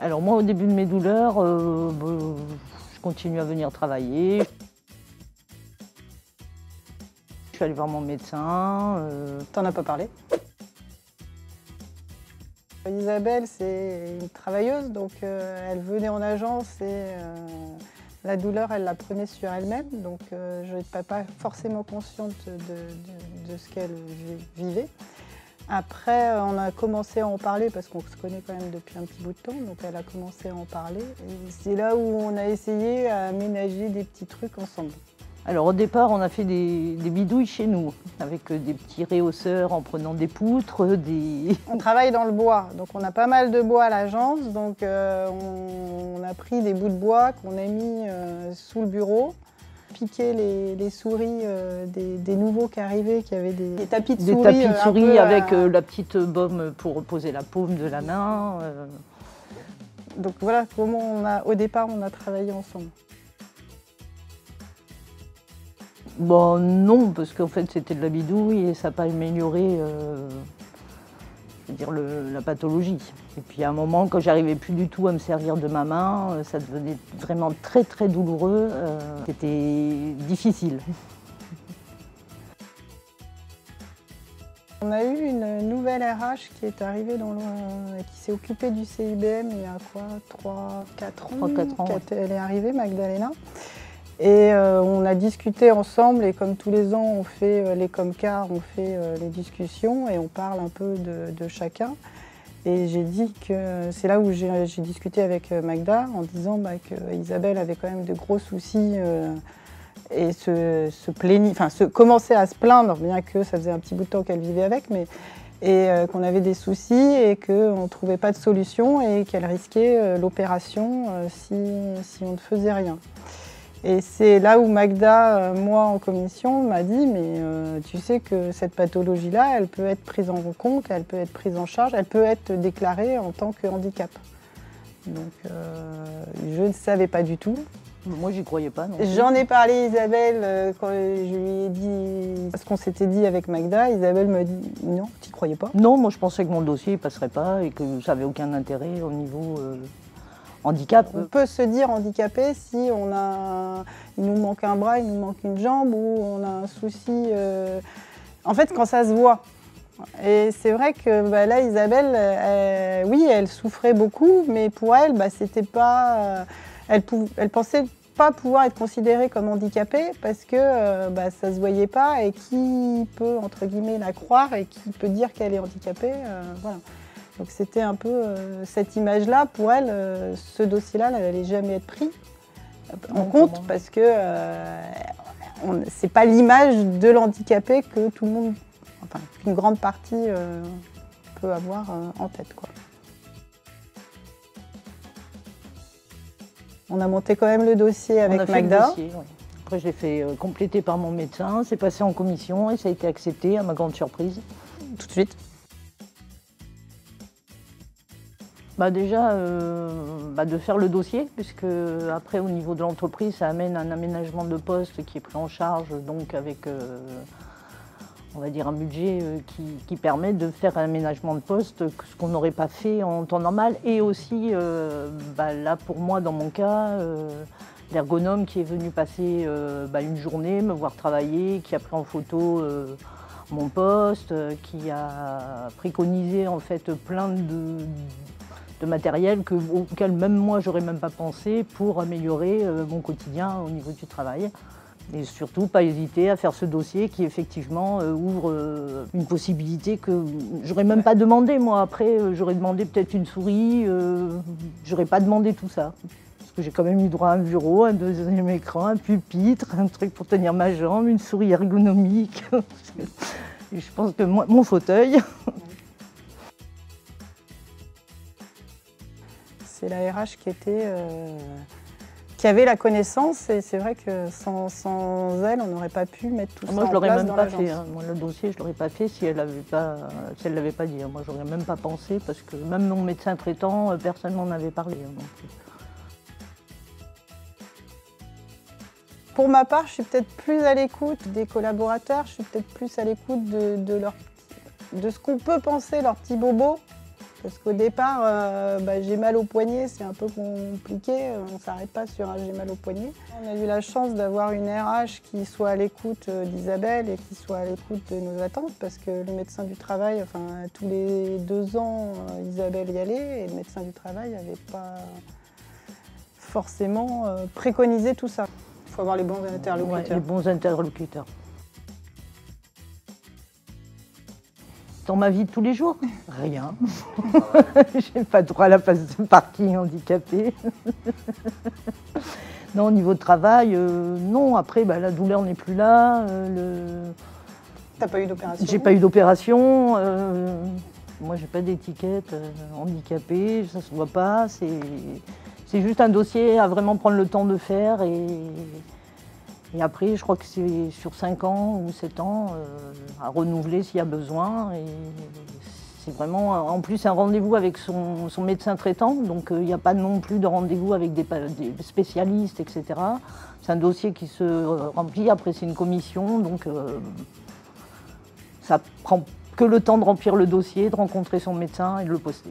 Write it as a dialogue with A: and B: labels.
A: Alors moi, au début de mes douleurs, je continue à venir travailler. Je suis allée voir mon médecin.
B: T'en as pas parlé? Isabelle, c'est une travailleuse, donc elle venait en agence et la douleur, elle la prenait sur elle-même. Donc je n'étais pas forcément consciente de ce qu'elle vivait. Après, on a commencé à en parler parce qu'on se connaît quand même depuis un petit bout de temps, donc elle a commencé à en parler. Et c'est là où on a essayé à aménager des petits trucs ensemble.
A: Alors au départ, on a fait des bidouilles chez nous, avec des petits réhausseurs en prenant des poutres,
B: On travaille dans le bois, donc on a pas mal de bois à l'agence, donc on a pris des bouts de bois qu'on a mis sous le bureau, piqué les souris des nouveaux qui arrivaient, qui avaient des tapis de souris.
A: Des tapis de souris avec la petite baume pour poser la paume de la main.
B: Donc voilà comment au départ on a travaillé ensemble.
A: Bon, non, parce qu'en fait c'était de la bidouille et ça n'a pas amélioré je veux dire, la pathologie. Et puis à un moment, quand j'arrivais plus du tout à me servir de ma main, ça devenait vraiment très très douloureux. C'était difficile.
B: On a eu une nouvelle RH qui est arrivée qui s'est occupée du CIBM il y a quoi, 3-4 ans. Elle est arrivée, Magdalena. Et on a discuté ensemble et comme tous les ans on fait les comcars, on fait les discussions et on parle un peu de chacun. Et j'ai dit que c'est là où j'ai discuté avec Magda en disant qu'Isabelle avait quand même de gros soucis et commençait à se plaindre, bien que ça faisait un petit bout de temps qu'elle vivait avec, et qu'on avait des soucis et qu'on ne trouvait pas de solution et qu'elle risquait l'opération si on ne faisait rien. Et c'est là où Magda, moi en commission, m'a dit mais tu sais que cette pathologie-là, elle peut être prise en compte, elle peut être prise en charge, elle peut être déclarée en tant que handicap. Donc je ne savais pas du tout.
A: Moi j'y croyais pas.
B: J'en ai parlé à Isabelle quand je lui ai dit ce qu'on s'était dit avec Magda. Isabelle m'a dit non, tu n'y croyais pas?
A: Non, moi je pensais que mon dossier ne passerait pas et que ça n'avait aucun intérêt au niveau handicap.
B: On peut se dire handicapé si il nous manque un bras, il nous manque une jambe ou on a un souci. En fait, quand ça se voit. Et c'est vrai que là, Isabelle, oui, elle souffrait beaucoup, mais pour elle, c'était pas. Elle pensait pas pouvoir être considérée comme handicapée parce que ça se voyait pas et qui peut entre guillemets la croire et qui peut dire qu'elle est handicapée, voilà. Donc c'était un peu cette image-là, pour elle, ce dossier-là n'allait jamais être pris en compte parce que c'est pas l'image de l'handicapé que tout le monde, enfin qu'une grande partie peut avoir en tête, quoi. On a monté quand même le dossier avec Magda.
A: Dossier, oui. Après je l'ai fait compléter par mon médecin, c'est passé en commission et ça a été accepté à ma grande surprise.
B: Tout de suite.
A: Déjà, de faire le dossier, puisque après au niveau de l'entreprise, ça amène un aménagement de poste qui est pris en charge, donc avec, on va dire, un budget qui permet de faire un aménagement de poste, ce qu'on n'aurait pas fait en temps normal. Et aussi, là pour moi, dans mon cas, l'ergonome qui est venu passer une journée, me voir travailler, qui a pris en photo mon poste, qui a préconisé en fait plein de matériel auquel même moi j'aurais même pas pensé pour améliorer mon quotidien au niveau du travail. Et surtout pas hésiter à faire ce dossier qui effectivement ouvre une possibilité que j'aurais même pas demandé moi. Après j'aurais demandé peut-être une souris, j'aurais pas demandé tout ça. Parce que j'ai quand même eu droit à un bureau, un deuxième écran, un pupitre, un truc pour tenir ma jambe, une souris ergonomique. Et je pense que mon fauteuil.
B: C'est la RH qui avait la connaissance et c'est vrai que sans elle, on n'aurait pas pu mettre tout ça en place dans l'agence. Moi, je l'aurais même pas fait.
A: Moi, le dossier, je l'aurais pas fait si elle l'avait pas dit. Moi, j'aurais même pas pensé parce que même mon médecin traitant, personne m'en avait parlé.
B: Pour ma part, je suis peut-être plus à l'écoute des collaborateurs, je suis peut-être plus à l'écoute de ce qu'on peut penser, leurs petits bobos, Parce qu'au départ, j'ai mal au poignet, c'est un peu compliqué, on ne s'arrête pas sur un j'ai mal au poignet. On a eu la chance d'avoir une RH qui soit à l'écoute d'Isabelle et qui soit à l'écoute de nos attentes, parce que le médecin du travail, enfin tous les 2 ans, Isabelle y allait, et le médecin du travail n'avait pas forcément préconisé tout ça. Il faut avoir les bons interlocuteurs.
A: Ouais, les bons interlocuteurs. Dans ma vie de tous les jours, rien. J'ai pas droit à la place de parking handicapé. Non, au niveau de travail, non. Après, la douleur n'est plus là.
B: T'as pas eu d'opération?
A: J'ai pas eu d'opération. Moi, j'ai pas d'étiquette handicapée, ça se voit pas. C'est juste un dossier à vraiment prendre le temps de faire. Et après, je crois que c'est sur 5 ans ou 7 ans à renouveler s'il y a besoin. Et c'est vraiment, en plus, un rendez-vous avec son médecin traitant, donc il n'y a pas non plus de rendez-vous avec des spécialistes, etc. C'est un dossier qui se remplit, après c'est une commission, donc ça prend que le temps de remplir le dossier, de rencontrer son médecin et de le poster.